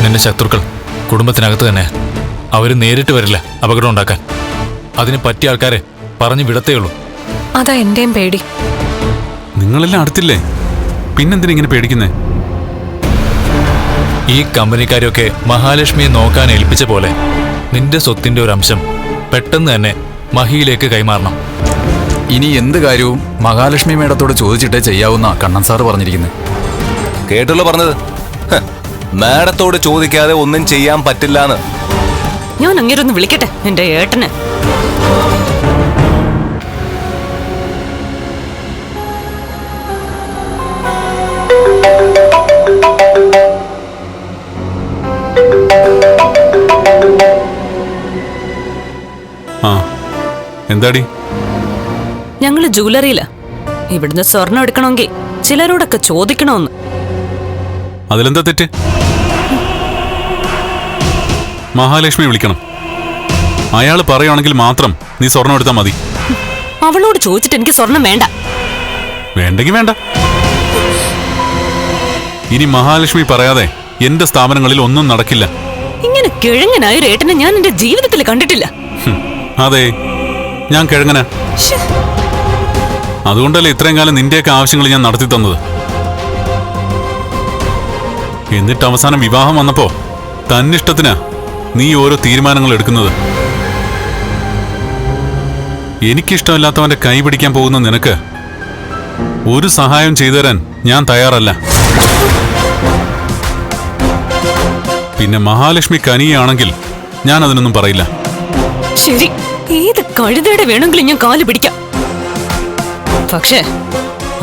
നിന്റെ ശത്രുക്കൾ കുടുംബത്തിനകത്ത് തന്നെ. അവർ നേരിട്ട് വരില്ല അപകടം ഉണ്ടാക്കാൻ. അതിന് പറ്റിയ ആൾക്കാരെ പറഞ്ഞു വിടത്തേയുള്ളൂ. അതാ എന്റെയും പേടി. നിങ്ങളെല്ലാം അടുത്തില്ലേ, പിന്നെന്തിനിങ്ങനെ പേടിക്കുന്നേ? ഈ കമ്പനിക്കാരൊക്കെ മഹാലക്ഷ്മിയെ നോക്കാൻ ഏൽപ്പിച്ച പോലെ നിന്റെ സ്വത്തിന്റെ ഒരു അംശം പെട്ടെന്ന് തന്നെ മഹിയിലേക്ക് കൈമാറണം. ഇനി എന്ത് കാര്യവും മഹാലക്ഷ്മി മേഡത്തോട് ചോദിച്ചിട്ടേ ചെയ്യാവുന്ന കണ്ണൻ സാറ് പറഞ്ഞിരിക്കുന്നത്. കേട്ടല്ലോ പറഞ്ഞത്. മാഡത്തോട് ചോദിക്കാതെ ഒന്നും ചെയ്യാൻ പറ്റില്ലാന്ന്. ഞാൻ അങ്ങേരൊന്ന് വിളിക്കട്ടെ എന്റെ ഏട്ടന്. ആ, എന്താടി? ഞങ്ങള് ജൂവലറിയില്ല. ഇവിടുന്ന് സ്വർണം എടുക്കണമെങ്കിൽ ചിലരോടൊക്കെ ചോദിക്കണമെന്ന്. അതിലെന്താ തെറ്റ്? മഹാലക്ഷ്മി വിളിക്കണം. അയാൾ പറയുകയാണെങ്കിൽ മാത്രം നീ സ്വർണം എടുത്താൽ മതി. അവളോട് ചോദിച്ചിട്ട് എനിക്ക് സ്വർണം വേണ്ട. വേണ്ടെങ്കിൽ വേണ്ട. ഇനി മഹാലക്ഷ്മി പറയാതെ എന്റെ സ്ഥാപനങ്ങളിൽ ഒന്നും നടക്കില്ല. ഇങ്ങനെ കിഴങ്ങനായ ഒരു ഏട്ടനെ ഞാൻ എന്റെ ജീവിതത്തിൽ കണ്ടിട്ടില്ല. അതെ, ഞാൻ കിഴങ്ങനാ. അതുകൊണ്ടല്ലേ ഇത്രയും കാലം നിന്റെയൊക്കെ ആവശ്യങ്ങൾ ഞാൻ നടത്തി തന്നത്. എന്നിട്ട് അവസാനം വിവാഹം വന്നപ്പോ തന്നിഷ്ടത്തിനാ നീ ഓരോ തീരുമാനങ്ങൾ എടുക്കുന്നത്. എനിക്കിഷ്ടമില്ലാത്തവന്റെ കൈ പിടിക്കാൻ പോകുന്ന നിനക്ക് ഒരു സഹായം ചെയ്തു തരാൻ ഞാൻ തയ്യാറല്ല. പിന്നെ മഹാലക്ഷ്മി കനിയാണെങ്കിൽ ഞാൻ അതിനൊന്നും പറയില്ല. ശരി, ഏത് കഴുതയുടെ വേണമെങ്കിലും ഞാൻ കാല് പിടിക്കാം. പക്ഷേ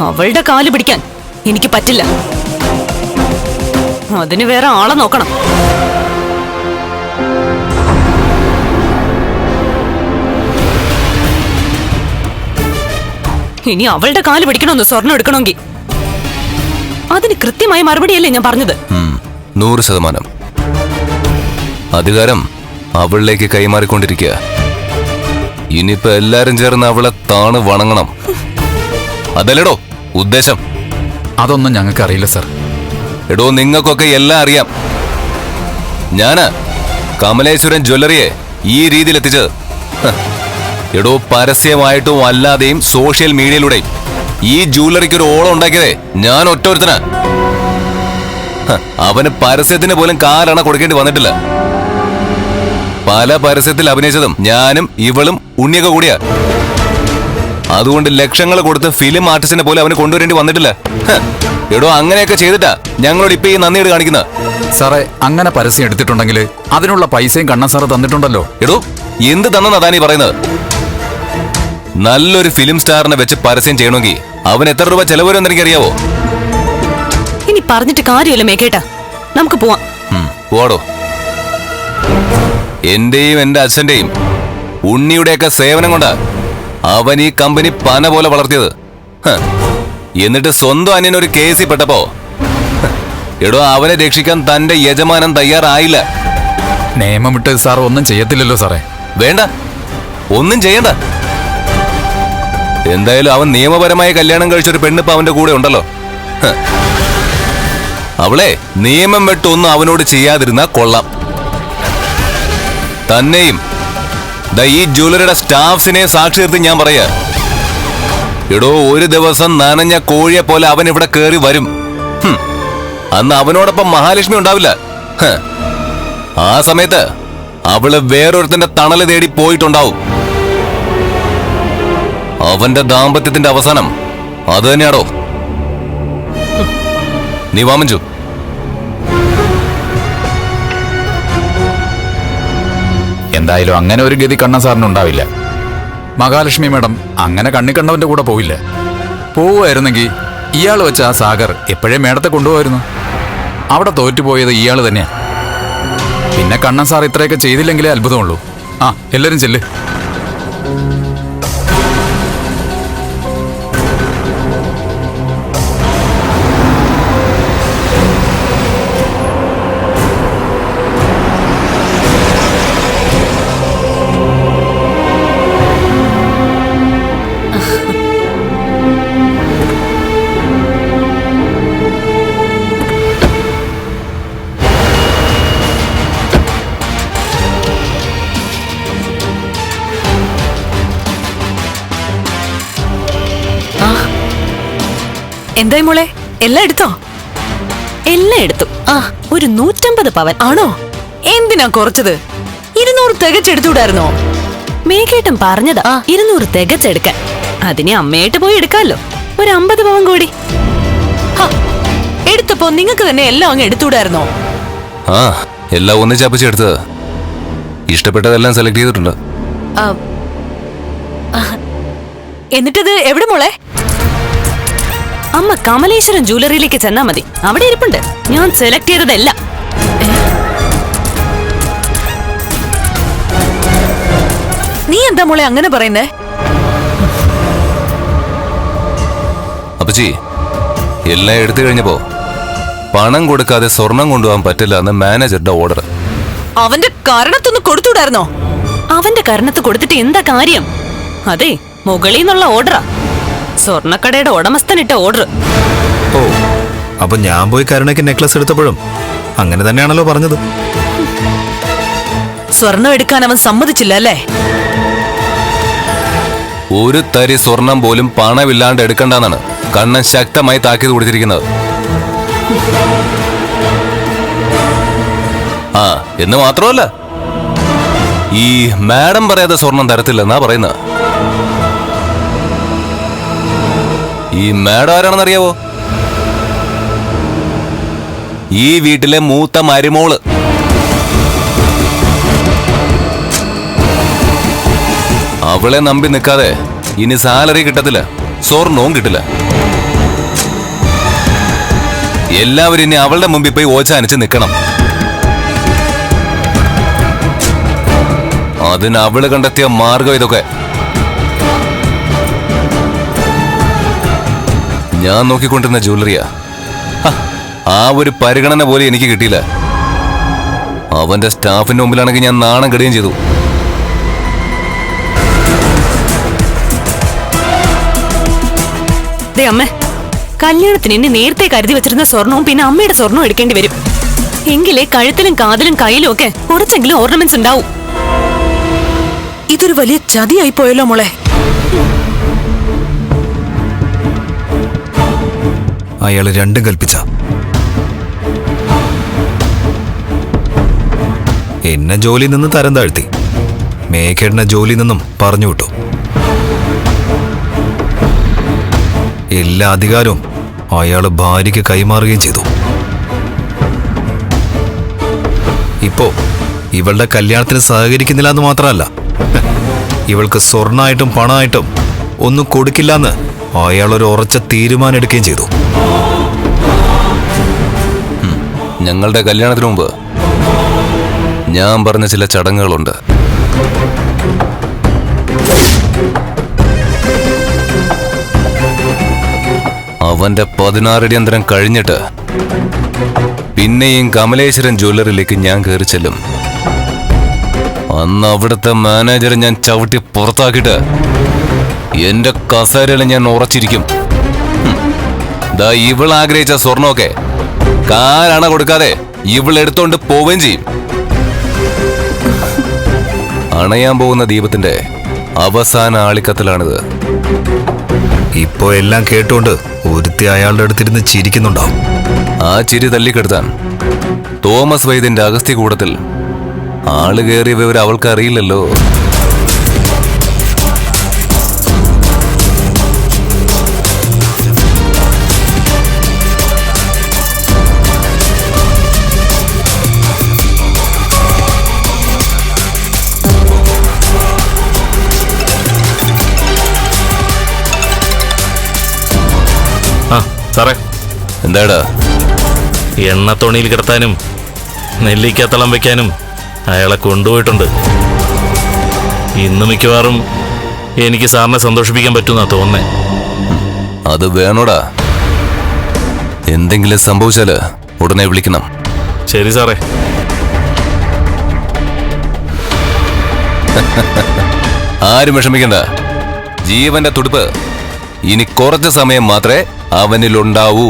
അവളുടെ കാല് പിടിക്കാൻ എനിക്ക് പറ്റില്ല. അതിന് വേറെ ആളെ നോക്കണം. ഇനി അവളുടെ കാല് പിടിക്കണമെന്ന് സ്വർണം എടുക്കണമെങ്കിൽ അതിന് കൃത്യമായ മറുപടിയല്ലേ ഞാൻ പറഞ്ഞത്. 100%. അധികാരം അവളിലേക്ക് കൈമാറിക്കൊണ്ടിരിക്കുക. ഇനിയിപ്പോ എല്ലാരും ചേർന്ന് അവളെ താണ് വണങ്ങണം. അതല്ലേടോ ഉദ്ദേശം? അതൊന്നും ഞങ്ങൾക്ക് അറിയില്ല സർ. എടോ, നിങ്ങൾക്കൊക്കെ എല്ലാം അറിയാം. ഞാന് കമലേശ്വരൻ ജ്വല്ലറിയെ ഈ രീതിയിൽ എത്തിച്ചത്. എടോ, പരസ്യമായിട്ടും അല്ലാതെയും സോഷ്യൽ മീഡിയയിലൂടെയും ഈ ജ്വല്ലറിക്ക് ഒരു ഓളം ഉണ്ടാക്കിയതേ ഞാൻ ഒറ്റൊരുത്തനാ. അവന് പരസ്യത്തിന് പോലും കാലണ കൊടുക്കേണ്ടി വന്നിട്ടില്ല. പല പരസ്യത്തിൽ അഭിനയിച്ചതും ഞാനും ഇവളും ഉണ്ണിയൊക്കെ കൂടിയാ. അതുകൊണ്ട് ലക്ഷങ്ങൾ കൊടുത്ത് ഫിലിം ആർട്ടിസ്റ്റിനെ പോലെ അവന് കൊണ്ടുവരേണ്ടി വന്നിട്ടില്ല. എടോ, അങ്ങനെയൊക്കെ ചെയ്തിട്ടാ ഞങ്ങളോട് ഇപ്പൊ ഈ നന്ദിയോട് കാണിക്കുന്ന. സാറേ, അങ്ങനെ പരസ്യം എടുത്തിട്ടുണ്ടെങ്കിൽ അതിനുള്ള പൈസയും കണ്ണൻ സാറ് തന്നിട്ടുണ്ടല്ലോ. എടോ, എന്ത് തന്നെന്നാ താനീ പറയുന്നത്? നല്ലൊരു ഫിലിം സ്റ്റാറിനെ വെച്ച് പരസ്യം ചെയ്യണമെങ്കിൽ അവൻ എത്ര രൂപ ചെലവ് വരുമെന്ന് എനിക്കറിയാവോ? ഇനി പറഞ്ഞിട്ട് കാര്യമല്ല മേക്കേട്ടാ, നമുക്ക് പോവാം. പോടോ. എന്റെയും എന്റെ അച്ഛന്റെയും ഉണ്ണിയുടെയൊക്കെ സേവനം കൊണ്ടാ അവൻ ഈ കമ്പനി പന പോലെ വളർത്തിയത്. എന്നിട്ട് സ്വന്തം അന്യനൊരു കേസിൽ പെട്ടപ്പോ എടോ, അവനെ രക്ഷിക്കാൻ തന്റെ യജമാനൻ തയ്യാറായില്ല. നിയമം വിട്ട് സാർ ഒന്നും ചെയ്യത്തില്ലല്ലോ സാറേ. വേണ്ട, ഒന്നും ചെയ്യണ്ട. എന്തായാലും അവൻ നിയമപരമായ കല്യാണം കഴിച്ചൊരു പെണ്ണിപ്പ അവന്റെ കൂടെ ഉണ്ടല്ലോ. അവളെ നിയമം വിട്ടൊന്നും അവനോട് ചെയ്യാതിരുന്നാ കൊള്ളാം. തന്നെയും ഈ ജ്വല്ലറിയുടെ സ്റ്റാഫ്സിനെയും സാക്ഷി നിർത്തി ഞാൻ പറയാ. എടോ, ഒരു ദിവസം നനഞ്ഞ കോഴിയെ പോലെ അവൻ ഇവിടെ കേറി വരും. അന്ന് അവനോടൊപ്പം മഹാലക്ഷ്മി ഉണ്ടാവില്ല. ആ സമയത്ത് അവള് വേറൊരുത്തന്റെ തണല് തേടി പോയിട്ടുണ്ടാവും. അവന്റെ ദാമ്പത്യത്തിന്റെ അവസാനം അത് തന്നെയാടോ. നീ വാമഞ്ചു. എന്തായാലും അങ്ങനെ ഒരു ഗതി കണ്ണൻ സാറിന് ഉണ്ടാവില്ല. മഹാലക്ഷ്മി മേഡം അങ്ങനെ കണ്ണിക്കണ്ടവന്റെ കൂടെ പോവില്ല. പോവുമായിരുന്നെങ്കിൽ ഇയാൾ വെച്ച ആ സാഗർ എപ്പോഴേ മേഡത്തെ കൊണ്ടുപോയിരുന്നു. അവിടെ തോറ്റുപോയത് ഇയാൾ തന്നെയാ. പിന്നെ കണ്ണൻ സാർ ഇത്രയൊക്കെ ചെയ്തില്ലെങ്കിലേ അത്ഭുതമുള്ളൂ. ആ, എല്ലാരും ചെല്ല്. എന്തായി മോളെ, എല്ലാം എടുത്തോ? എല്ലാം എടുത്തു. ആ, ഒരു 150 പവൻ. ആണോ? എന്തിനാ കുറച്ചത്? 200 തികച്ചെടുത്തുകൂടായിരുന്നോ? മേഘേട്ടൻ പറഞ്ഞതാ 200 തികച്ചെടുക്കാൻ. അതിനെ അമ്മയായിട്ട് പോയി എടുക്കാമല്ലോ. ഒരു 50 പവൻ കൂടി. എടുത്തപ്പോ നിങ്ങക്ക് തന്നെ എല്ലാം അങ്ങ് എടുത്തുകൂടായിരുന്നോ? ആ, എല്ലാം ഒന്നിച്ചപ്പിച്ചെടുത്തത്. ഇഷ്ടപ്പെട്ടതെല്ലാം സെലക്ട് ചെയ്തിട്ടുണ്ട്. എന്നിട്ടത് എവിടെ മോളെ? അമ്മ കമലേശ്വരം ജ്വല്ലറിയിലേക്ക് ചെന്നാ മതി. അവിടെ ഇരിപ്പുണ്ട്. ഞാൻ സെലക്ട് ചെയ്തതല്ല. നീ എന്താ മോളെ അങ്ങനെ പറയുന്നേ? അപ്പച്ചി, എല്ലാം എടുത്തു കഴിഞ്ഞപ്പോ പണം കൊടുക്കാതെ സ്വർണം കൊണ്ടുപോകാൻ പറ്റില്ല എന്ന് മാനേജറുടെ ഓർഡർ. അവന്റെ കാരണത്തൊന്ന് കൊടുത്തുകൂടായിരുന്നോ? അവന്റെ കാരണത്ത് കൊടുത്തിട്ട് എന്താ കാര്യം? അതെ, മുകളിൽ നിന്നുള്ള ഓർഡറാ. സ്വർണ്ണക്കടയുടെ ഉടമസ്ഥനിട്ട ഓർഡർ. ഓ, അപ്പൊ ഞാൻ പോയി കരുണയ്ക്ക് നെക്ലസ് എടുത്തപ്പോഴും അങ്ങനെ തന്നെയാണല്ലോ പറഞ്ഞത്. സ്വർണം എടുക്കാൻ അവൻ സമ്മതിച്ചില്ല അല്ലേ? ഒരു തരി സ്വർണം പോലും പണമില്ലാണ്ട് എടുക്കണ്ടെന്നാണ് കണ്ണൻ ശക്തമായി താക്കീത് കൊടുത്തിരിക്കുന്നത്. ആ, എന്ന് മാത്രമല്ല, ഈ മാഡം പറയാതെ സ്വർണം തരത്തില്ലെന്നാ പറയുന്നത്. ഈ മാഡം ആരാണെന്നറിയാവോ? ഈ വീട്ടിലെ മൂത്ത മരുമോള്. അവളെ നമ്പി നിൽക്കാതെ ഇനി സാലറി കിട്ടത്തില്ല, സ്വർണവും കിട്ടില്ല. എല്ലാവരും ഇനി അവളുടെ മുമ്പിൽ പോയി ഓച്ചാനിച്ച് നിൽക്കണം. അതിന് അവള് കണ്ടെത്തിയ മാർഗം ഇതൊക്കെ. ഞാൻ നോക്കിക്കൊണ്ടിരുന്ന ജ്വല്ലറിയാ. ആ ഒരു പരിഗണന പോലെ എനിക്ക് കിട്ടിയില്ല. അവന്റെ സ്റ്റാഫിന്റെ മുമ്പിലാണെങ്കിൽ ഞാൻ നാണം കെടുകയും ചെയ്തു. അമ്മേ, കല്യാണത്തിന് ഇനി നേരത്തെ കരുതി വെച്ചിരുന്ന സ്വർണവും പിന്നെ അമ്മയുടെ സ്വർണവും എടുക്കേണ്ടി വരും. എങ്കിലേ കഴുത്തിലും കാതിലും കയ്യിലും ഒക്കെ കുറച്ചെങ്കിലും ഓർണമെന്റ്സ് ഉണ്ടാവും. ഇതൊരു വലിയ ചതിയായി പോയല്ലോ മോളെ. അയാള് രണ്ടും കൽപ്പിച്ച. എന്നെ ജോലിയിൽ നിന്ന് തരം താഴ്ത്തി, മേഘേട്ടനെ ജോലിയിൽ നിന്നും പറഞ്ഞു വിട്ടു. എല്ലാ അധികാരവും അയാള് ഭാര്യയ്ക്ക് കൈമാറുകയും ചെയ്തു. ഇപ്പോ ഇവളുടെ കല്യാണത്തിന് സഹകരിക്കുന്നില്ല എന്ന് മാത്രമല്ല, ഇവൾക്ക് സ്വർണ്ണമായിട്ടും പണമായിട്ടും ഒന്നും കൊടുക്കില്ലെന്ന് അയാളൊരു ഉറച്ച തീരുമാനം എടുക്കുകയും ചെയ്തു. ഞങ്ങളുടെ കല്യാണത്തിന് മുമ്പ് ഞാൻ പറഞ്ഞ ചില ചടങ്ങുകളുണ്ട്. അവന്റെ 16 അടിയന്തരം കഴിഞ്ഞിട്ട് പിന്നെയും കമലേശ്വരൻ ജ്വല്ലറിയിലേക്ക് ഞാൻ കയറി ചെല്ലും. അന്ന് അവിടുത്തെ മാനേജറെ ഞാൻ ചവിട്ടി പുറത്താക്കിയിട്ട് എന്റെ കസേരയിൽ ഞാൻ ഉറച്ചിരിക്കും. ദാ ഇവൾ ആഗ്രഹിച്ച സ്വർണമൊക്കെ കാരണ കൊടുക്കാതെ ഇവളെടുത്തോണ്ട് പോവുകയും ചെയ്യും. അണയാൻ പോകുന്ന ദീപത്തിന്റെ അവസാന ആളിക്കത്തലാണിത്. ഇപ്പോ എല്ലാം കേട്ടോണ്ട് ഒരുത്തി അയാളുടെ അടുത്തിരുന്ന് ചിരിക്കുന്നുണ്ടാവും. ആ ചിരി തല്ലിക്കെടുത്താൻ തോമസ് വൈദ്യന്റെ അഗസ്ത്യ കൂടത്തിൽ ആള് കയറിയ വിവരം അവൾക്ക് അറിയില്ലല്ലോ. സാറേ, എന്താടാ? എണ്ണത്തോണിയിൽ കിടത്താനും നെല്ലിക്കത്തളം വെക്കാനും അയാളെ കൊണ്ടുപോയിട്ടുണ്ട്. ഇന്ന് മിക്കവാറും എനിക്ക് സാറിനെ സന്തോഷിപ്പിക്കാൻ പറ്റുമെന്നാ തോന്നുന്നേ. അത് വേണോടാ. എന്തെങ്കിലും സംഭവിച്ചാല് ഉടനെ വിളിക്കണം. ശരി സാറേ. ആരും വിഷമിക്കണ്ട. ജീവന്റെ തുടിപ്പ് ഇനി കുറച്ച് സമയം മാത്രമേ അവനിലുണ്ടാവൂ.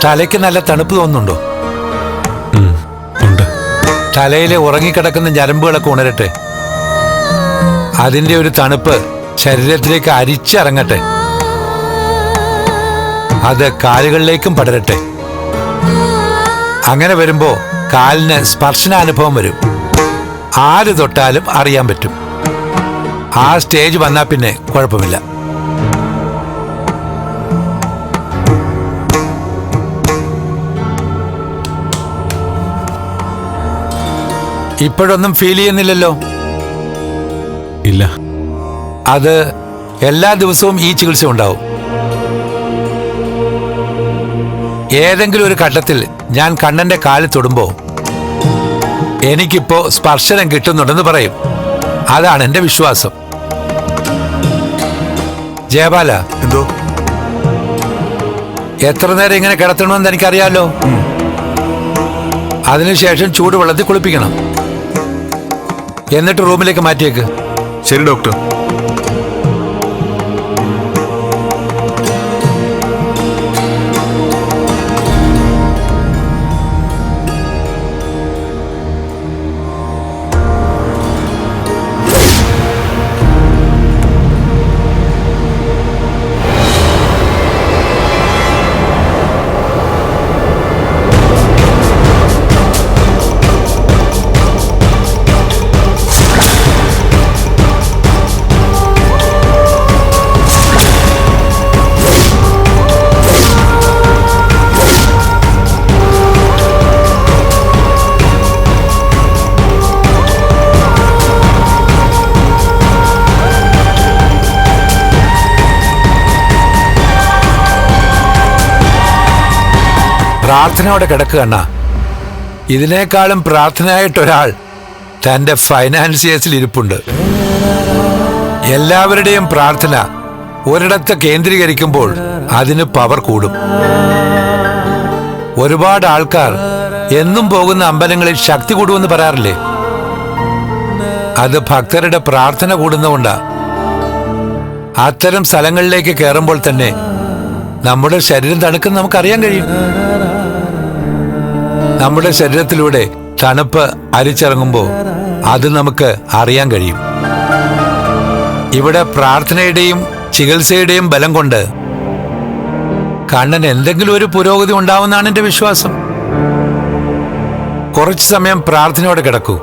തലയ്ക്ക് നല്ല തണുപ്പ് തോന്നുന്നുണ്ടോ? ഉണ്ട്. തലയിലെ ഉറങ്ങിക്കിടക്കുന്ന ഞരമ്പുകളൊക്കെ ഉണരട്ടെ. അതിന്റെ ഒരു തണുപ്പ് ശരീരത്തിലേക്ക് അരിച്ചിറങ്ങട്ടെ. അത് കാലുകളിലേക്കും പടരട്ടെ. അങ്ങനെ വരുമ്പോ കാലിന് സ്പർശനാനുഭവം വരും. ആര് തൊട്ടാലും അറിയാൻ പറ്റും. ആ സ്റ്റേജ് വന്നാൽ പിന്നെ കുഴപ്പമില്ല. ഇപ്പോഴൊന്നും ഫീൽ ചെയ്യുന്നില്ലല്ലോ? ഇല്ല. അത് എല്ലാ ദിവസവും ഈ ചികിത്സ ഉണ്ടാവും. ഏതെങ്കിലും ഒരു ഘട്ടത്തിൽ ഞാൻ കണ്ണന്റെ കാലിൽ തൊടുമ്പോ എനിക്കിപ്പോ സ്പർശനം കിട്ടുന്നുണ്ടെന്ന് പറയും. അതാണ് എന്റെ വിശ്വാസം. ജയപാല, എന്തോ? എത്ര നേരം ഇങ്ങനെ കിടത്തണമെന്ന് എനിക്കറിയാലോ. അതിനുശേഷം ചൂടുവെള്ളത്തിൽ കുളിപ്പിക്കണം. എന്നിട്ട് റൂമിലേക്ക് മാറ്റിയേക്ക്. ശരി ഡോക്ടർ. പ്രാർത്ഥനയോടെ കിടക്കുക അണ്ണാ. ഇതിനേക്കാളും പ്രാർത്ഥനയായിട്ടൊരാൾ തന്റെ ഫൈനാൻസിയേഴ്സിൽ ഇരിപ്പുണ്ട്. എല്ലാവരുടെയും പ്രാർത്ഥന ഒരിടത്ത് കേന്ദ്രീകരിക്കുമ്പോൾ അതിന് പവർ കൂടും. ഒരുപാട് ആൾക്കാർ എന്നും പോകുന്ന അമ്പലങ്ങളിൽ ശക്തി കൂടുമെന്ന് പറയാറില്ലേ? അത് ഭക്തരുടെ പ്രാർത്ഥന കൂടുന്നതുകൊണ്ടാ. അത്തരം സ്ഥലങ്ങളിലേക്ക് കയറുമ്പോൾ തന്നെ നമ്മുടെ ശരീരം തണുക്കുന്ന നമുക്കറിയാൻ കഴിയും. നമ്മുടെ ശരീരത്തിലൂടെ തണുപ്പ് അരിച്ചിറങ്ങുമ്പോൾ അത് നമുക്ക് അറിയാൻ കഴിയും. ഇവിടെ പ്രാർത്ഥനയുടെയും ചികിത്സയുടെയും ബലം കൊണ്ട് കണ്ണന് എന്തെങ്കിലും ഒരു പുരോഗതി ഉണ്ടാവുമെന്നാണ് എന്റെ വിശ്വാസം. കുറച്ചു സമയം പ്രാർത്ഥനയോടെ കിടക്കൂ.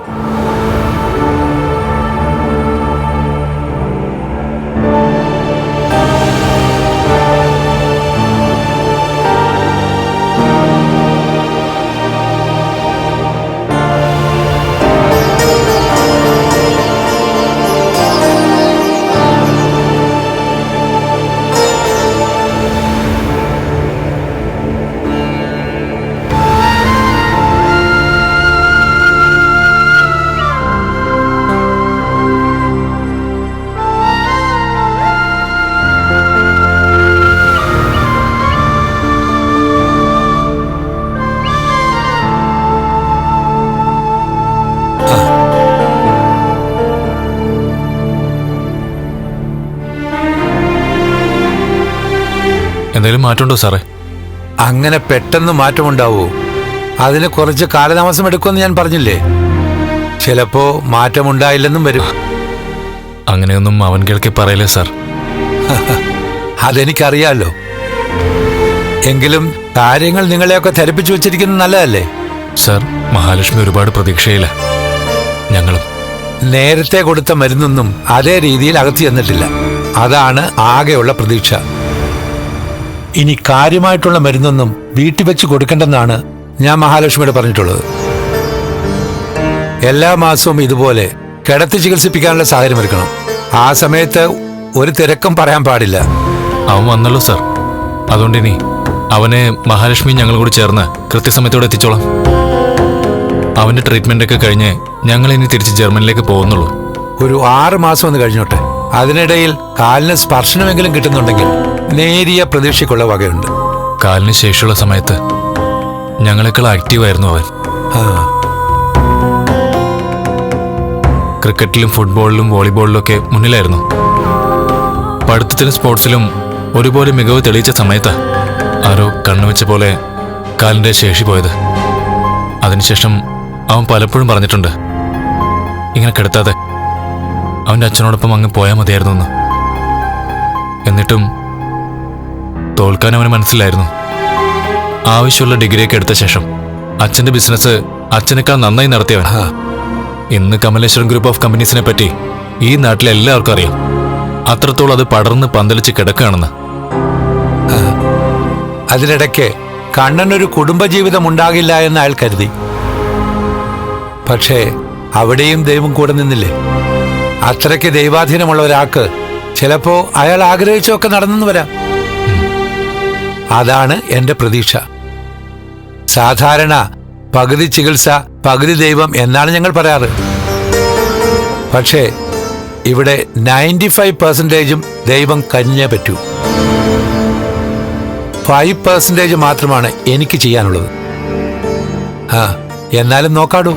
എന്തെങ്കിലും മാറ്റമുണ്ടോ സാറേ? അങ്ങനെ പെട്ടെന്ന് മാറ്റമുണ്ടാവൂ? അതിന് കുറച്ച് കാലതാമസം എടുക്കുമെന്ന് ഞാൻ പറഞ്ഞില്ലേ. ചിലപ്പോ മാറ്റമുണ്ടായില്ലെന്നും വരും. അങ്ങനെയൊന്നും അവൻ കേൾക്കെ പറയില്ലേ സാർ. അതെനിക്കറിയാലോ. എങ്കിലും കാര്യങ്ങൾ നിങ്ങളെയൊക്കെ ധരിപ്പിച്ചു വെച്ചിരിക്കുന്നത് നല്ലതല്ലേ? സാർ, മഹാലക്ഷ്മി ഒരുപാട് പ്രതീക്ഷയില്ല. ഞങ്ങളും നേരത്തെ കൊടുത്ത മരുന്നൊന്നും അതേ രീതിയിൽ അകത്തി ചെന്നിട്ടില്ല. അതാണ് ആകെയുള്ള പ്രതീക്ഷ. ഇനി കാര്യമായിട്ടുള്ള മരുന്നൊന്നും വീട്ടിൽ വെച്ച് കൊടുക്കണ്ടെന്നാണ് ഞാൻ മഹാലക്ഷ്മിയോട് പറഞ്ഞിട്ടുള്ളത്. എല്ലാ മാസവും ഇതുപോലെ കിടത്തി ചികിത്സിപ്പിക്കാനുള്ള സാഹചര്യം ഒരുക്കണം. ആ സമയത്ത് ഒരു തിരക്കും പറയാൻ പാടില്ല. അവൻ വന്നല്ലോ സാർ. അതുകൊണ്ട് ഇനി അവനെ മഹാലക്ഷ്മി ഞങ്ങൾ കൂടി ചേർന്ന് കൃത്യസമയത്തോടെ എത്തിച്ചോളാം. അവന്റെ ട്രീറ്റ്മെന്റ് ഒക്കെ കഴിഞ്ഞ് ഞങ്ങൾ ഇനി തിരിച്ച് ജർമ്മനിലേക്ക് പോകുന്നുള്ളൂ. ഒരു 6 മാസം ഒന്ന് കഴിഞ്ഞോട്ടെ. അതിനിടയിൽ കാലിന് സ്പർശനമെങ്കിലും കിട്ടുന്നുണ്ടെങ്കിൽ നേരിയ പ്രതീക്ഷയ്ക്കുള്ള വകയുണ്ട്. കാലിന് ശേഷമുള്ള സമയത്ത് ഞങ്ങളെക്കാൾ ആക്റ്റീവായിരുന്നു അവൻ. ക്രിക്കറ്റിലും ഫുട്ബോളിലും വോളിബോളിലും ഒക്കെ മുന്നിലായിരുന്നു. പഠിത്തത്തിലും സ്പോർട്സിലും ഒരുപോലെ മികവ് തെളിയിച്ച സമയത്ത് ആരോ കണ്ണുവെച്ച പോലെ കാലിന്റെ ശേഷി പോയത്. അതിനുശേഷം അവൻ പലപ്പോഴും പറഞ്ഞിട്ടുണ്ട്, ഇങ്ങനെ കിടത്താതെ അവന്റെ അച്ഛനോടൊപ്പം അങ്ങ് പോയാൽ മതിയായിരുന്നു എന്ന്. എന്നിട്ടും തോൽക്കാൻ അവന് മനസ്സിലായിരുന്നു. ആവശ്യമുള്ള ഡിഗ്രിയൊക്കെ എടുത്ത ശേഷം അച്ഛന്റെ ബിസിനസ് അച്ഛനേക്കാൾ നന്നായി നടത്തിയവൻ. ഇന്ന് കമലേശ്വരം ഗ്രൂപ്പ് ഓഫ് കമ്പനീസിനെ പറ്റി ഈ നാട്ടിലെ എല്ലാവർക്കും അറിയാം. അത്രത്തോളം അത് പടർന്ന് പന്തലിച്ച് കിടക്കുകയാണെന്ന്. അതിനിടയ്ക്ക് കണ്ണനൊരു കുടുംബജീവിതം ഉണ്ടാകില്ല എന്ന് അയാൾ കരുതി. പക്ഷേ അവിടെയും ദൈവം കൂടെ നിന്നില്ലേ? അത്രയ്ക്ക് ദൈവാധീനമുള്ള ഒരാൾക്ക് ചിലപ്പോ അയാൾ ആഗ്രഹിച്ചൊക്കെ നടന്നെന്ന് വരാം. അതാണ് എന്റെ പ്രതീക്ഷ. സാധാരണ പകുതി ചികിത്സ പകുതി ദൈവം എന്നാണ് ഞങ്ങൾ പറയാറ്. പക്ഷേ ഇവിടെ 95% ദൈവം കനിഞ്ഞേ പറ്റൂ. 5% മാത്രമാണ് എനിക്ക് ചെയ്യാനുള്ളത്. എന്നാലും നോക്കാടൂ.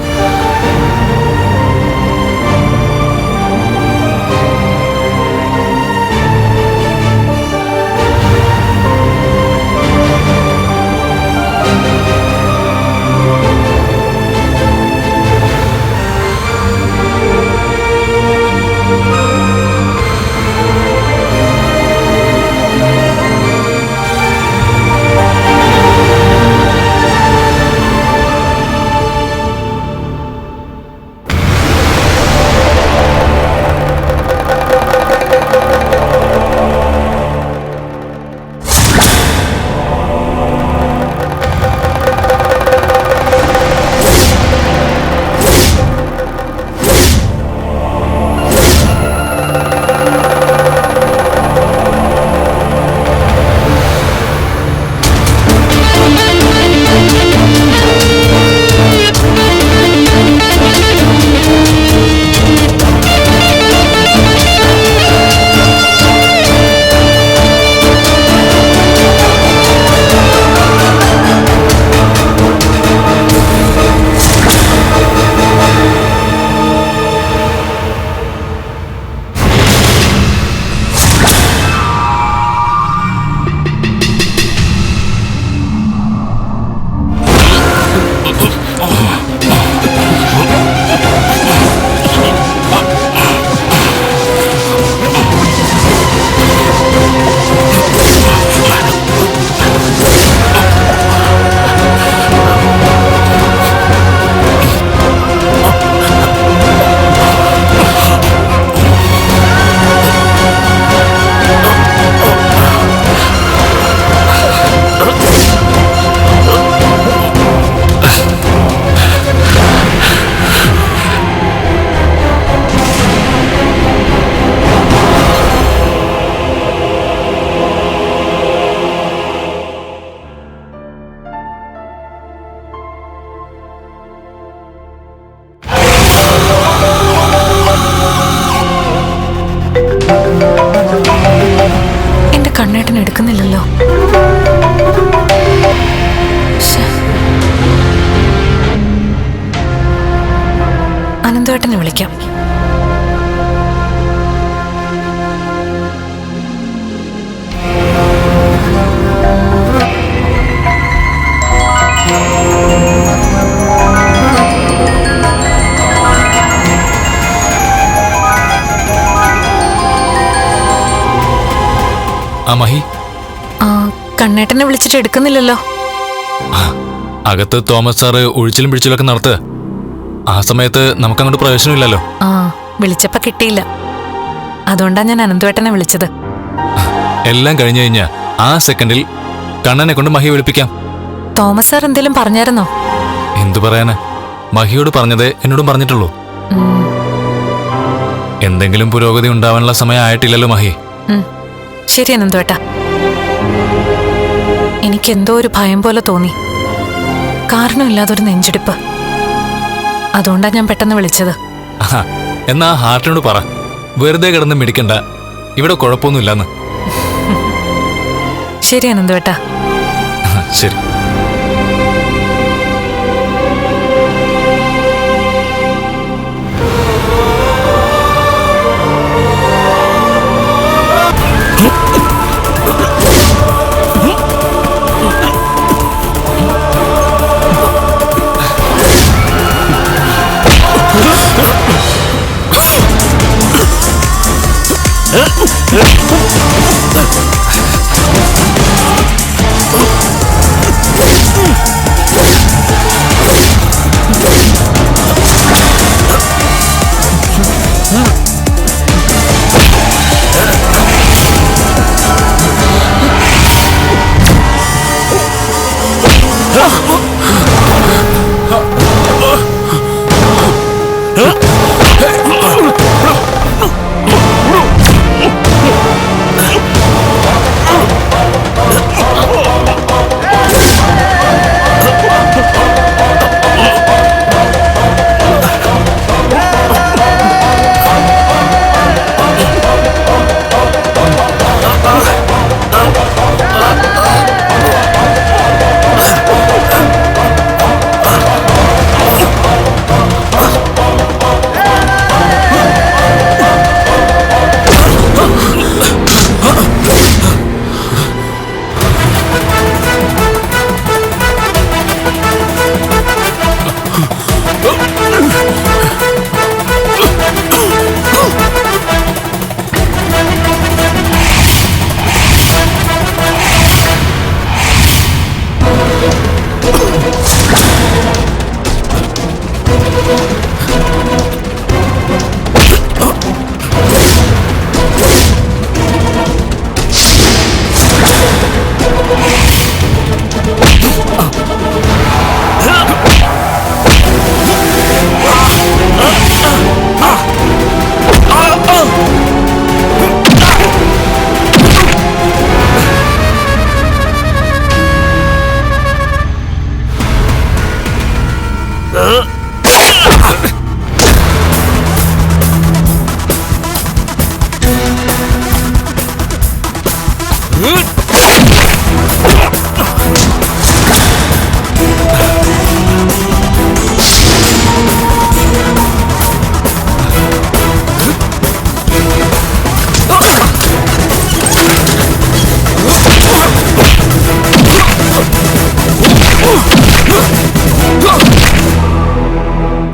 കണ്ണേട്ടൻ എടുക്കുന്നില്ലല്ലോ. അനന്തേട്ടനെ വിളിക്കാം. മഹി, കണ്ണേട്ടനെ വിളിച്ചിട്ട് എടുക്കുന്നില്ലല്ലോ. അകത്ത് തോമസ് സാറ് ഒഴിച്ചിലും പിടിച്ചിലൊക്കെ നടത്തുക. ആ സമയത്ത് നമുക്കങ്ങോട്ട് പ്രവേശനമില്ലല്ലോ. വിളിച്ചപ്പോ കിട്ടിയില്ല. അതുകൊണ്ടാ ഞാൻ അനന്തേട്ടനെ വിളിച്ചത്. എല്ലാം കഴിഞ്ഞു കഴിഞ്ഞാ ആ സെക്കൻഡിൽ കണ്ണനെ കൊണ്ട് മഹി വിളിപ്പിക്കാം. തോമസ് സാർ എന്തെങ്കിലും പറഞ്ഞായിരുന്നോ? എന്തു പറയാന്, മഹിയോട് പറഞ്ഞതേ എന്നോടും പറഞ്ഞിട്ടുള്ളൂ. എന്തെങ്കിലും പുരോഗതി ഉണ്ടാവാനുള്ള സമയം ആയിട്ടില്ലല്ലോ മഹി. ശരി അനന്തേട്ടാ. എനിക്കെന്തോ ഒരു ഭയം പോലെ തോന്നി. കാരണമില്ലാതൊരു നെഞ്ചിടിപ്പ്. അതുകൊണ്ടാ ഞാൻ പെട്ടെന്ന് വിളിച്ചത്. എന്നാ ഹാർട്ടിനോട് പറ, വെറുതെ കിടന്ന് മിടിക്കണ്ട, ഇവിടെ കുഴപ്പമൊന്നുമില്ലെന്ന്. ശരി അനന്തേട്ടാ. ശരി.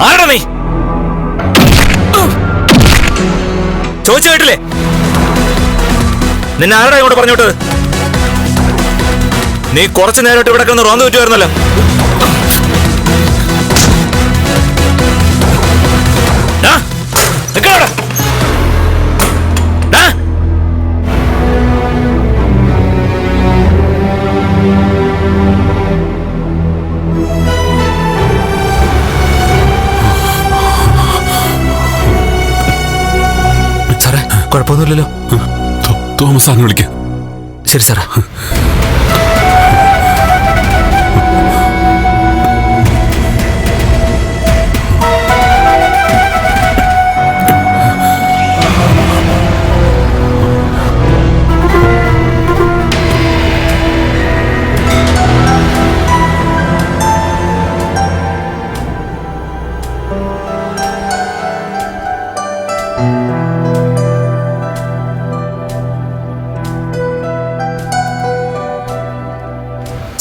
ആരാ നീ? ചോദിച്ചു കേട്ടില്ലേ? നിന്നെ ആരാ ഇങ്ങോട്ട് പറഞ്ഞോട്ട്? നീ കുറച്ചു നേരമായിട്ട് ഇവിടെ കിടന്ന് റോന്ത് പറ്റുമായിരുന്നല്ലോ. സാറേ, കുഴപ്പമൊന്നുമില്ലല്ലോ. തോമസ് സാറിനെ വിളിക്ക. ശരി സാറേ.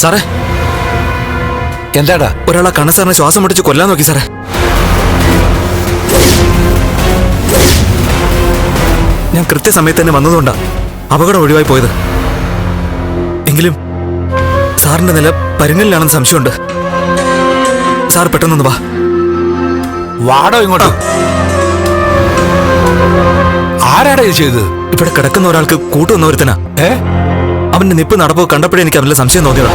സാറേ, എന്താടാ? ഒരാളെ കണ്ണസാറിനെ ശ്വാസം മുട്ടിച്ച് കൊല്ലാൻ നോക്കി സാറേ. ഞാൻ കൃത്യസമയത്ത് തന്നെ വന്നതുകൊണ്ടാ അപകടം ഒഴിവായി പോയത്. എങ്കിലും സാറിന്റെ നില പരുങ്ങലിലാണെന്ന് സംശയമുണ്ട്. സാർ പെട്ടെന്നൊന്ന് വാ. വാടോ ഇങ്ങോട്ട്. ആരാടാ ഇത് ചെയ്തത്? ഇവിടെ കിടക്കുന്ന ഒരാൾക്ക് കൂട്ടുവന്ന ഒരുത്തനാ. അവന്റെ നിപ്പ് നടപ്പോ കണ്ടപ്പോഴേ എനിക്ക് അവന്റെ സംശയം തോന്നിയതാ.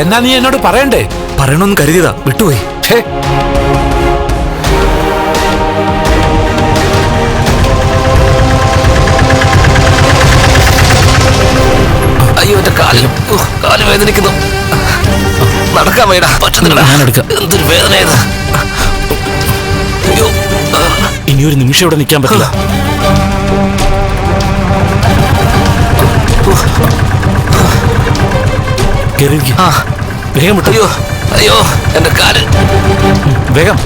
എന്നാ നീ എന്നോട് പറയണ്ടേ? പറയണമെന്ന് കരുതിയതാ, വിട്ടുപോയി. അയ്യോ, എന്റെ കാല് വേദനിക്കുന്നു. നടക്കാൻ വേണ്ട, പറ്റുന്നില്ല. എന്തൊരു വേദന ഇത്. അയ്യോ, ഇനിയൊരു നിമിഷം ഇവിടെ നിൽക്കാൻ പറ്റില്ല. വേഗം വിട്ടു. അയ്യോ അയ്യോ, എന്റെ കാല്. വേഗം.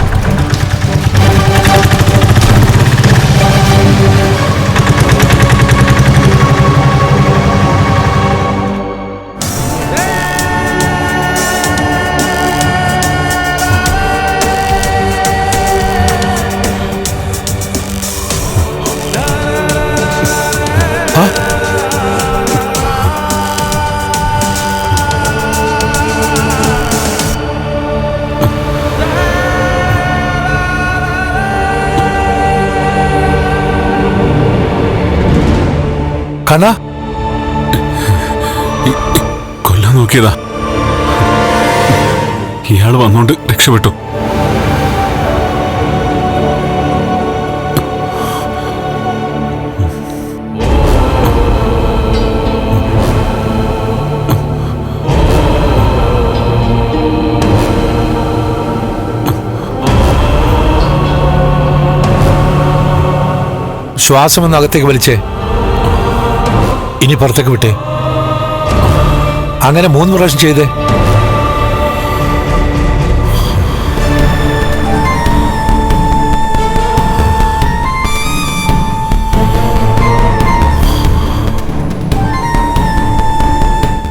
കണ കൊല്ലാൻ നോക്കിയതാ. ഇയാള് വന്നോണ്ട് രക്ഷപ്പെട്ടു. ശ്വാസമൊന്ന് അകത്തേക്ക് വലിച്ചേ. ഇനി പുറത്തേക്ക് വിട്ടേ. അങ്ങനെ 3 പ്രാവശ്യം ചെയ്തേ.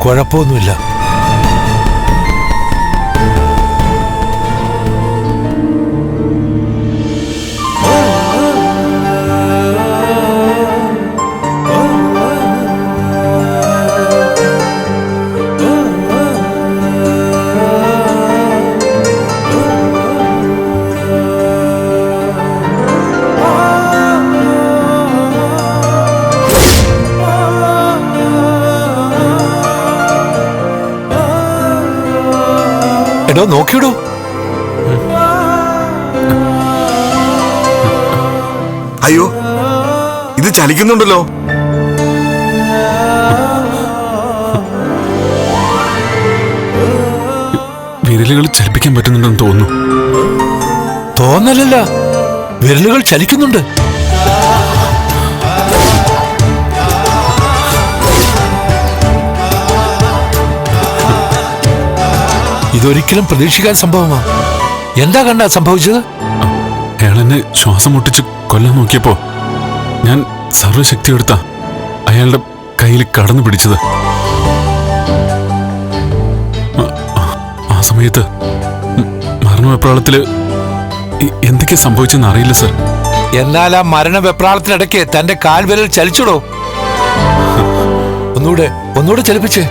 കുഴപ്പമൊന്നുമില്ല. എടോ, നോക്കിയിടൂ. അയ്യോ, ഇത് ചലിക്കുന്നുണ്ടല്ലോ. വിരലുകൾ ചലിപ്പിക്കാൻ പറ്റുന്നുണ്ടെന്ന് തോന്നുന്നു. തോന്നലല്ല, വിരലുകൾ ചലിക്കുന്നുണ്ട്. ഇതൊരിക്കലും പ്രതീക്ഷിക്കാത്ത സംഭവമാ. എന്താ കണ്ടാ സംഭവിച്ചത്? അയാളെന്നെ ശ്വാസം മുട്ടിച്ച് കൊല്ലാൻ നോക്കിയപ്പോ ഞാൻ സർവശക്തി എടുത്ത അയാളുടെ കയ്യിൽ കടന്നു പിടിച്ചത്. ആ സമയത്ത് മരണവെപ്രാളത്തില് എന്തൊക്കെ സംഭവിച്ചെന്ന് അറിയില്ല സർ. എന്നാൽ ആ മരണവെപ്രാളത്തിനിടയ്ക്ക് തന്റെ കാൽവിരൽ ചലിച്ചിടോ? ഒന്നുകൂടെ ചലിപ്പിച്ചേ.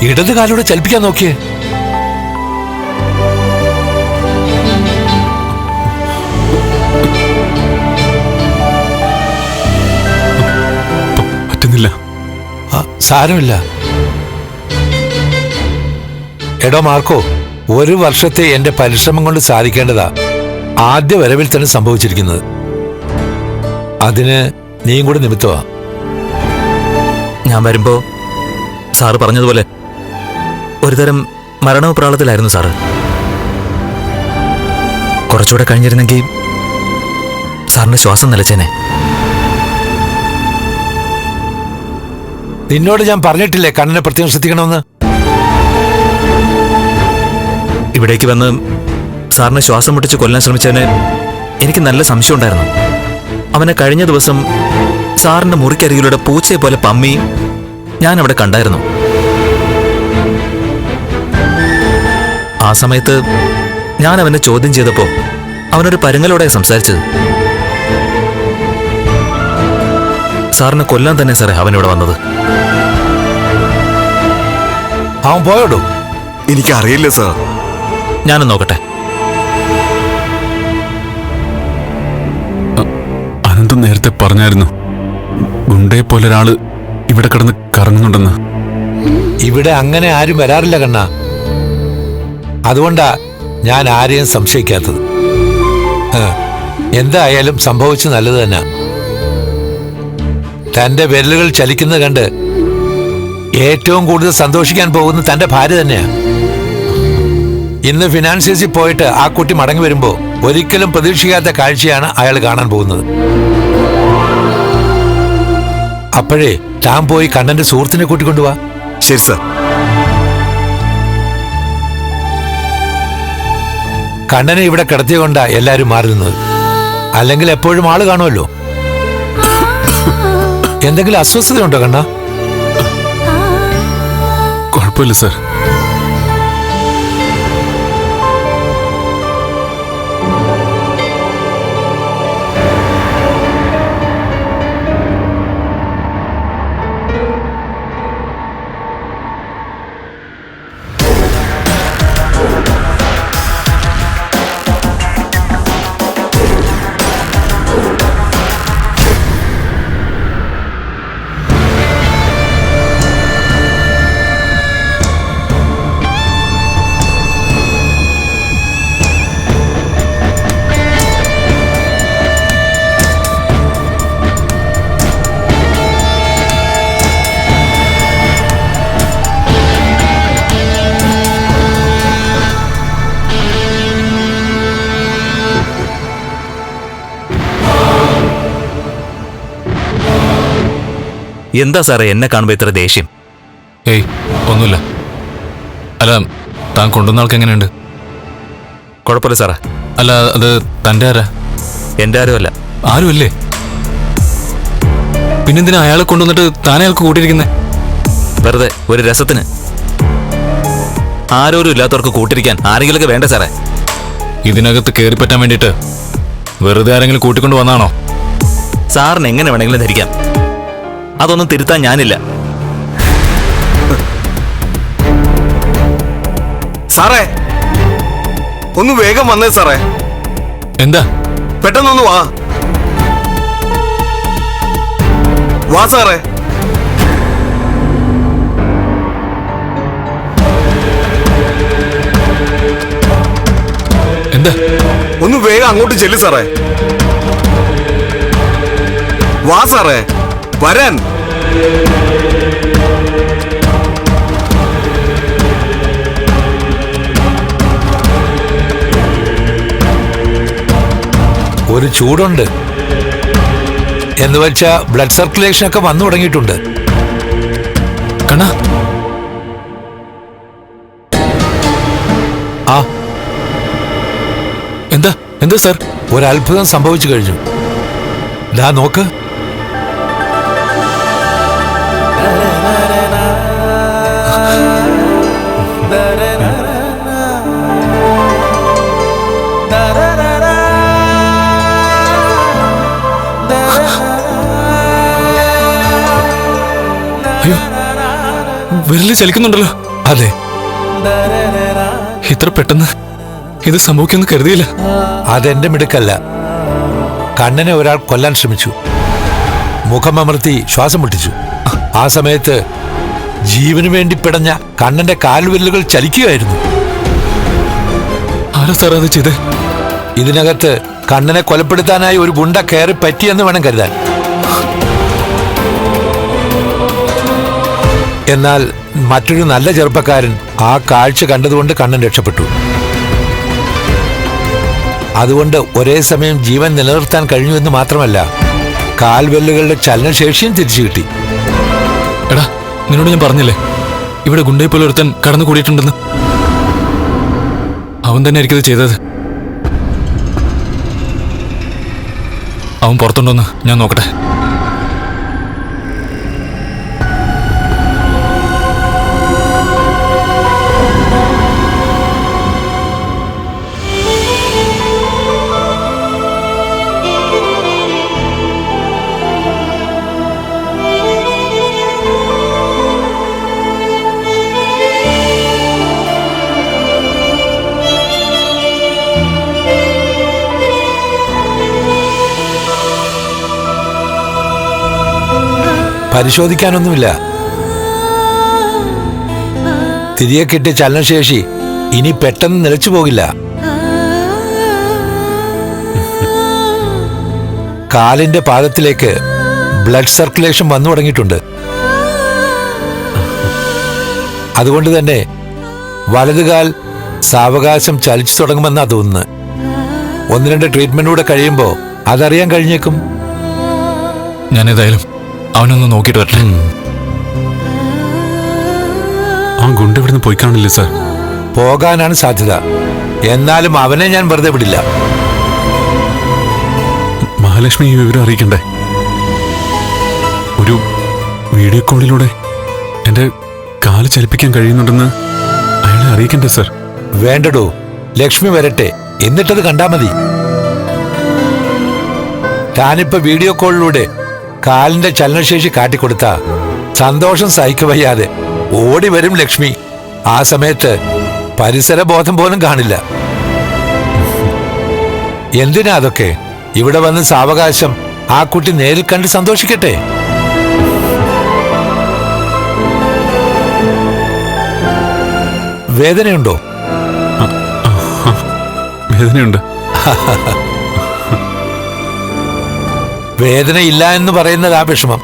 ഇടത് കാലൂടെ ചലിപ്പിക്കാൻ നോക്കിയേ. പറ്റുന്നില്ല. സാരമില്ല. എടോ മാർക്കോ, 1 വർഷത്തെ എന്റെ പരിശ്രമം കൊണ്ട് സാധിക്കേണ്ടതാ ആദ്യ വരവിൽ തന്നെ സംഭവിച്ചിരിക്കുന്നത്. അതിന് നീയും കൂടെ നിമിത്തമാ. ഞാൻ വരുമ്പോ സാറ് പറഞ്ഞതുപോലെ ഒരുതരം മരണപ്രാളത്തിലായിരുന്നു സാറ്. കുറച്ചുകൂടെ കഴിഞ്ഞിരുന്നെങ്കിൽ സാറിന്റെ ശ്വാസം നിലച്ചേനെ. നിന്നോട് ഞാൻ പറഞ്ഞിട്ടില്ലേ കണ്ണനെ പ്രത്യേകം ശ്രദ്ധിക്കണമെന്ന്? ഇവിടേക്ക് വന്ന് സാറിനെ ശ്വാസം മുട്ടിച്ച് കൊല്ലാൻ ശ്രമിച്ചവന് എനിക്ക് നല്ല സംശയം ഉണ്ടായിരുന്നു. അവനെ കഴിഞ്ഞ ദിവസം സാറിന്റെ മുറിക്കരികിലൂടെ പൂച്ചയെ പോലെ പമ്മി ഞാൻ അവിടെ കണ്ടായിരുന്നു. ആ സമയത്ത് ഞാൻ അവനെ ചോദ്യം ചെയ്തപ്പോ അവനൊരു പരുങ്ങലോടെ സംസാരിച്ചത്. സാറിനെ കൊല്ലാൻ തന്നെ സാറേ അവനിവിടെ വന്നത്. അവൻ പോയോടോ? എനിക്കറിയില്ല സാർ. ഞാനും നോക്കട്ടെ. അനന്തം നേരത്തെ പറഞ്ഞായിരുന്നു ഗുണ്ടയെ പോലെ ഒരാള് ഇവിടെ കിടന്ന് കറങ്ങുന്നുണ്ടെന്ന്. ഇവിടെ അങ്ങനെ ആരും വരാറില്ല കണ്ണ. അതുകൊണ്ടാ ഞാൻ ആരെയും സംശയിക്കാത്തത്. എന്തായാലും സംഭവിച്ചു നല്ലത് തന്നെ. തന്റെ വിരലുകൾ ചലിക്കുന്നത് കണ്ട് ഏറ്റവും കൂടുതൽ സന്തോഷിക്കാൻ പോകുന്നത് തന്റെ ഭാര്യ തന്നെയാ. ഇന്ന് ഫിനാൻഷ്യസിൽ പോയിട്ട് ആ കുട്ടി മടങ്ങി വരുമ്പോ ഒരിക്കലും പ്രതീക്ഷിക്കാത്ത കാഴ്ചയാണ് അയാൾ കാണാൻ പോകുന്നത്. അപ്പോഴേ താൻ പോയി കണ്ണന്റെ സുഹൃത്തിനെ കൂട്ടിക്കൊണ്ടുപോവാ. ശരി സാർ. കണ്ണനെ ഇവിടെ കിടത്തിയതുകൊണ്ടാ എല്ലാരും മാറി നിന്നത്. അല്ലെങ്കിൽ എപ്പോഴും ആള് കാണുമല്ലോ. എന്തെങ്കിലും അസ്വസ്ഥതയുണ്ടോ കണ്ണ? കുഴപ്പമില്ല സാർ. എന്താ സാറേ എന്നെ കാണുമ്പോ ഇത്ര ദേഷ്യം? ഏയ് ഒന്നുമില്ല. അല്ല, താൻ കൊണ്ടുവന്ന ആൾക്ക് എങ്ങനെയുണ്ട്? കുഴപ്പമില്ല സാറേ. അല്ല, അത് തൻ്റെ ആരാ? എന്റെ ആരുമല്ല. ആരുമല്ലേ? പിന്നെന്തിനാ അയാളെ കൊണ്ടുവന്നിട്ട് താനെ അയാൾക്ക് കൂട്ടിയിരിക്കുന്നേ? വെറുതെ ഒരു രസത്തിന്. ആരോരും ഇല്ലാത്തവർക്ക് കൂട്ടിരിക്കാൻ ആരെങ്കിലൊക്കെ വേണ്ട സാറേ. ഇതിനകത്ത് കയറിപ്പറ്റാൻ വേണ്ടിയിട്ട് വെറുതെ ആരെങ്കിലും കൂട്ടിക്കൊണ്ട് വന്നാണോ? സാറിന് എങ്ങനെ വേണമെങ്കിലും ധരിക്കാം. അതൊന്നും തിരുത്താൻ ഞാനില്ല. സാറേ, ഒന്ന് വേഗം വന്നേ സാറേ. എന്താ? പെട്ടെന്നൊന്ന് വാ. വാ സാറേ. എന്താ? ഒന്ന് വേഗം അങ്ങോട്ട് ചെല്ലു സാറേ. വാ സാറേ, വരാൻ. ഒരു ചൂടുണ്ട്. എന്ന് വെച്ചാ ബ്ലഡ് സർക്കുലേഷൻ ഒക്കെ വന്നു തുടങ്ങിയിട്ടുണ്ട്. കണ്ണാ, ആ എന്താ എന്താ സാർ? ഒരത്ഭുതം സംഭവിച്ചു കഴിഞ്ഞു. ദാ നോക്ക്. അയ്യോ, വിരല് ചലിക്കുന്നുണ്ടല്ലോ. അതെ, ഇത്ര പെട്ടെന്ന് ഇത് സംഭവിക്കുമെന്ന് കരുതിയില്ല. അതെന്റെ മിടുക്കല്ല. കണ്ണനെ ഒരാൾ കൊല്ലാൻ ശ്രമിച്ചു. മുഖമമർത്തി ശ്വാസം മുട്ടിച്ചു. ആ സമയത്ത് ജീവന് വേണ്ടി പിടഞ്ഞ കണ്ണന്റെ കാൽവിരലുകൾ ചലിക്കുകയായിരുന്നു. ആരാ സാർ അത് ചെയ്തേ? ഇതിനകത്ത് കണ്ണനെ കൊലപ്പെടുത്താനായി ഒരു ഗുണ്ട കയറി പറ്റിയെന്ന് വേണം കരുതാൻ. എന്നാൽ മറ്റൊരു നല്ല ചെറുപ്പക്കാരൻ ആ കാഴ്ച കണ്ടതുകൊണ്ട് കണ്ണൻ രക്ഷപ്പെട്ടു. അതുകൊണ്ട് ഒരേ സമയം ജീവൻ നിലനിർത്താൻ കഴിഞ്ഞു എന്ന് മാത്രമല്ല, കാൽവെല്ലുകളുടെ ചലനശേഷിയും തിരിച്ചു കിട്ടി. എടാ, നിന്നോട് ഞാൻ പറഞ്ഞില്ലേ ഇവിടെ ഗുണ്ടയെ പോലെ ഒരുത്തൻ കടന്നു കൂടിയിട്ടുണ്ടെന്ന്? അവൻ തന്നെ ആയിരിക്കും ഇത് ചെയ്തത്. അവൻ പുറത്തുണ്ടോന്ന് ഞാൻ നോക്കട്ടെ. പരിശോധിക്കാനൊന്നുമില്ല. തിരികെ കിട്ടിയ ചലനശേഷി ഇനി പെട്ടെന്ന് നിലച്ചു പോകില്ല. കാലിന്റെ പാദത്തിലേക്ക് ബ്ലഡ് സർക്കുലേഷൻ വന്നു തുടങ്ങിയിട്ടുണ്ട്. അതുകൊണ്ട് തന്നെ വലതുകാൽ സാവകാശം ചലിച്ചു തുടങ്ങുമെന്നാ തോന്നുന്നത്. 1-2 ട്രീറ്റ്മെന്റൂടെ കഴിയുമ്പോൾ അതറിയാൻ കഴിഞ്ഞേക്കും. ഞാനേതായാലും അവനൊന്ന് നോക്കിയിട്ട് വരട്ടെ. ആ ഗുണ്ട ഇവിടുന്ന് പോയി കാണില്ലേ സാർ? പോകാനാണ് സാധ്യത. എന്നാലും അവനെ ഞാൻ വെറുതെ വിടില്ല. മഹാലക്ഷ്മി ഈ വിവരം അറിയിക്കണ്ടേ? ഒരു വീഡിയോ കോളിലൂടെ എന്റെ കാല് ചലിപ്പിക്കാൻ കഴിയുന്നുണ്ടെന്ന് അയാളെ അറിയിക്കണ്ടേ സാർ? വേണ്ടടോ, ലക്ഷ്മി വരട്ടെ, എന്നിട്ടത് കണ്ടാ മതി. താനിപ്പോ വീഡിയോ കോളിലൂടെ കാലിന്റെ ചലനശേഷി കാട്ടിക്കൊടുത്ത സന്തോഷം സഹിക്കവയ്യാതെ ഓടി വരും ലക്ഷ്മി. ആ സമയത്ത് പരിസരബോധം പോലും കാണില്ല. എന്തിനാ അതൊക്കെ? ഇവിടെ വന്ന് സാവകാശം ആ കുട്ടി നേരിൽ കണ്ട് സന്തോഷിക്കട്ടെ. വേദനയുണ്ടോ? വേദനയുണ്ട്. വേദനയില്ല എന്ന് പറയുന്നത് ആ വിഷമം.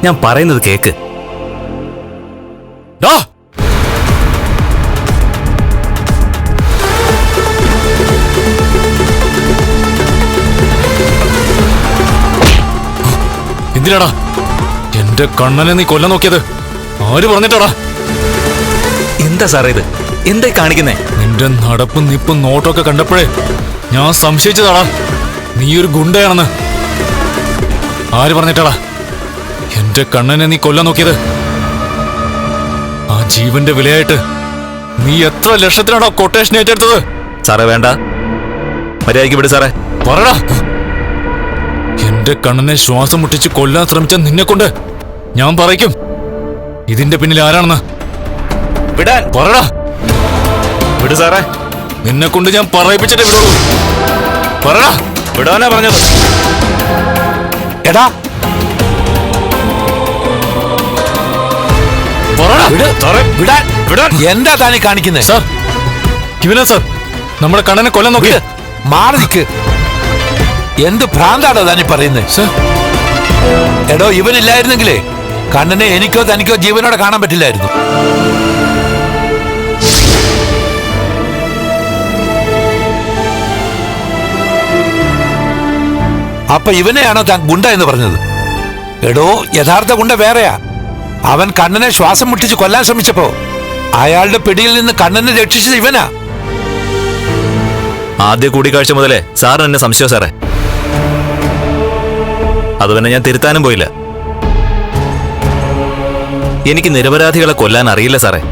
ഞാൻ പറയുന്നത് കേക്ക്. എന്തിനാടാ എന്റെ കണ്ണനെ നീ കൊല്ലാൻ നോക്കിയത്? ആര് പറഞ്ഞിട്ടാടാ? എന്താ സാറേ ഇത്? എന്തായി കാണിക്കുന്നേ? നിന്റെ നടപ്പും നിപ്പും നോട്ടൊക്കെ കണ്ടപ്പോഴേ ഞാൻ സംശയിച്ചതാടാ നീ ഒരു ഗുണ്ടയാണെന്ന്. ആര് പറഞ്ഞിട്ടാടാ എന്റെ കണ്ണനെ നീ കൊല്ലാൻ നോക്കിയത്? ആ ജീവന്റെ വിലയായിട്ട് നീ എത്ര ലക്ഷത്തിനാണോ കൊട്ടേഷൻ ഏറ്റെടുത്തത്? സാറേ വേണ്ട, മര്യാദയ്ക്ക് വിട് സാറേ. പറടാ, എന്റെ കണ്ണനെ ശ്വാസം മുട്ടിച്ച് കൊല്ലാൻ ശ്രമിച്ച നിന്നെ കൊണ്ട് ഞാൻ പറയിക്കും ഇതിന്റെ പിന്നിൽ ആരാണെന്ന്. വിടാൻ പറടാ. വിട് സാറേ. നിന്നെ കൊണ്ട് ഞാൻ പറയിപ്പിച്ചിട്ടേ വിടുള്ളൂ. പറടാ. വിടാനാ പറഞ്ഞത്. എടാ, എന്താ താനീ കാണിക്കുന്നേ? സാർ, ഇവനാ സാർ നമ്മുടെ കണ്ണനെ കൊല്ലാൻ നോക്കി. മാറി നിൽക്ക്. എന്ത് ഭ്രാന്താണോ താനീ പറയുന്നേ? സാർ, എടോ, ഇവനില്ലായിരുന്നെങ്കിലേ കണ്ണനെ എനിക്കോ തനിക്കോ ജീവനോടെ കാണാൻ പറ്റില്ലായിരുന്നു. അപ്പൊ ഇവനെയാണോ താൻ ഗുണ്ട എന്ന് പറഞ്ഞത്? എടോ, യഥാർത്ഥ ഗുണ്ട വേറെയാ. അവൻ കണ്ണനെ ശ്വാസം മുട്ടിച്ച് കൊല്ലാൻ ശ്രമിച്ചപ്പോ അയാളുടെ പിടിയിൽ നിന്ന് കണ്ണനെ രക്ഷിച്ചത് ഇവനാ. ആദ്യ കൂടിക്കാഴ്ച മുതലേ സാറിന് എന്നെ സംശയം സാറേ. അത് തന്നെ ഞാൻ തിരുത്താനും പോയില്ല. എനിക്ക് നിരപരാധികളെ കൊല്ലാൻ അറിയില്ല സാറേ,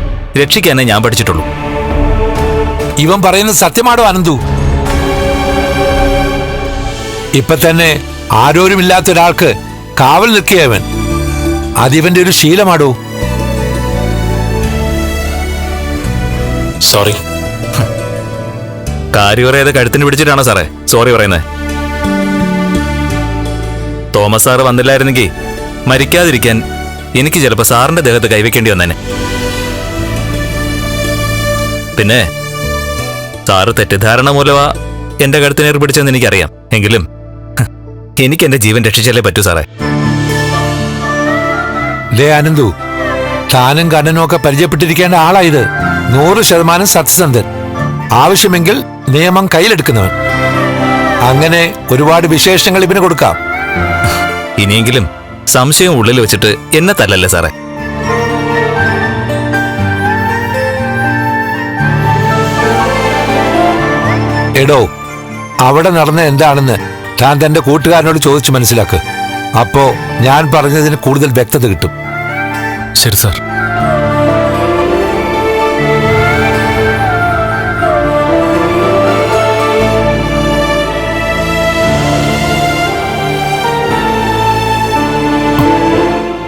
രക്ഷിക്കാനേ ഞാൻ പഠിച്ചിട്ടുള്ളൂ. ഇവൻ പറയുന്നത് സത്യമാണോ അനന്തു? ഇപ്പൊ തന്നെ ആരോരുമില്ലാത്ത ഒരാൾക്ക് കാവൽ നിൽക്കുകയവൻ. അതിവന്റെ ഒരു ശീലമാടോ. സോറി. കാര്യം പറയാതെ കഴുത്തിന് പിടിച്ചിട്ടാണോ സാറേ സോറി പറയുന്നത്? തോമസ് സാറ് വന്നില്ലായിരുന്നെങ്കിൽ മരിക്കാതിരിക്കാൻ എനിക്ക് ചിലപ്പോൾ സാറിന്റെ ദേഹത്ത് കൈവയ്ക്കേണ്ടി വന്നേനെ. പിന്നെ സാറ് തെറ്റിദ്ധാരണ മൂലമാ എന്റെ കഴുത്തിനേർ പിടിച്ചെന്ന് എനിക്കറിയാം. എങ്കിലും എനിക്ക് എന്റെ ജീവൻ രക്ഷിച്ചാലേ പറ്റൂ സാറേ. ദേ അനന്തു, താനും കണ്ണനും ഒക്കെ പരിചയപ്പെട്ടിരിക്കേണ്ട ആളായത്. 100% സത്യസന്ധൻ, ആവശ്യമെങ്കിൽ നിയമം കയ്യിലെടുക്കുന്നവൻ. അങ്ങനെ ഒരുപാട് വിശേഷങ്ങൾ ഇവന് കൊടുക്കാം. ഇനിയെങ്കിലും സംശയം ഉള്ളിൽ വെച്ചിട്ട് എന്നെ തല്ലല്ലേ സാറേ. എടോ, അവിടെ നടന്ന എന്താണെന്ന് താൻ തന്റെ കൂട്ടുകാരനോട് ചോദിച്ചു മനസ്സിലാക്ക്. അപ്പോ ഞാൻ പറഞ്ഞതിന് കൂടുതൽ വ്യക്തത കിട്ടും. ശരി സാർ.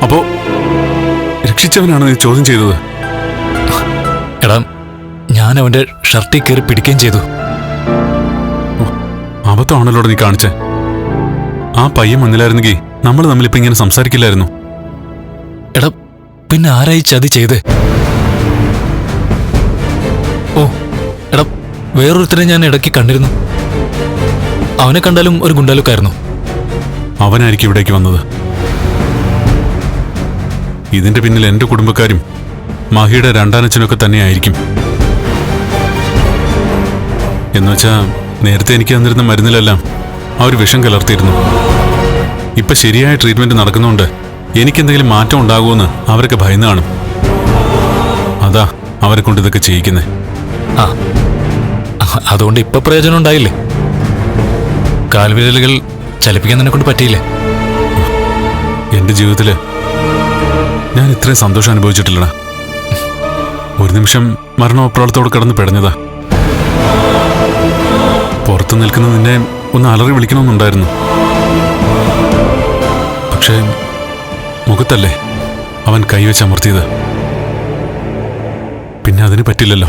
അപ്പോ രക്ഷിച്ചവനാണ് നീ ചോദ്യം ചെയ്തത്? എടാ, ഞാൻ അവന്റെ ഷർട്ടിൽ കയറി പിടിക്കുകയും ചെയ്തു. അബദ്ധമാണല്ലോ നീ കാണിച്ചേ. ആ പയ്യൻ വന്നില്ലായിരുന്നെങ്കിൽ നമ്മൾ തമ്മിലിപ്പോ ഇങ്ങനെ സംസാരിക്കില്ലായിരുന്നു. എടാ, പിന്നെ ആരായി ചതി ചെയ്തേ? ഓ എടാ, വേറൊരുത്തരെ ഞാൻ ഇടയ്ക്ക് കണ്ടിരുന്നു. അവനെ കണ്ടാലും ഒരു ഗുണ്ടാലുക്കായിരുന്നു. അവനായിരിക്കും ഇവിടേക്ക് വന്നത്. ഇതിന്റെ പിന്നിൽ എന്റെ കുടുംബക്കാരും മഹിയുടെ രണ്ടാനച്ഛനൊക്കെ തന്നെയായിരിക്കും. എന്നുവെച്ചാ നേരത്തെ എനിക്ക് തന്നിരുന്ന മരുന്നിലെല്ലാം അവർ വിഷം കലർത്തിയിരുന്നു. ഇപ്പൊ ശരിയായ ട്രീറ്റ്മെന്റ് നടക്കുന്നുണ്ട്. എനിക്കെന്തെങ്കിലും മാറ്റം ഉണ്ടാകുമെന്ന് അവരൊക്കെ ഭയന്ന് കാണും. അതാ അവരെ കൊണ്ട് ഇതൊക്കെ ചെയ്യിക്കുന്നേ. ആ, അതുകൊണ്ട് ഇപ്പൊ പ്രയോജനം ഉണ്ടായില്ലേ? കാൽവിരലുകൾ ചലിപ്പിക്കാൻ തന്നെ കൊണ്ട് പറ്റിയില്ലേ? എന്റെ ജീവിതത്തില് ഞാൻ ഇത്രയും സന്തോഷം അനുഭവിച്ചിട്ടില്ലടാ. ഒരു നിമിഷം മരണോപ്രാളത്തോട് കിടന്ന് പിടഞ്ഞതാ. പുറത്തു നിൽക്കുന്ന നിന്നെ ഒന്ന് അലറി വിളിക്കണമെന്നുണ്ടായിരുന്നു. പക്ഷേ മുഖത്തല്ലേ അവൻ കൈവച്ചമർത്തിയത്. പിന്നെ അതിന് പറ്റില്ലല്ലോ.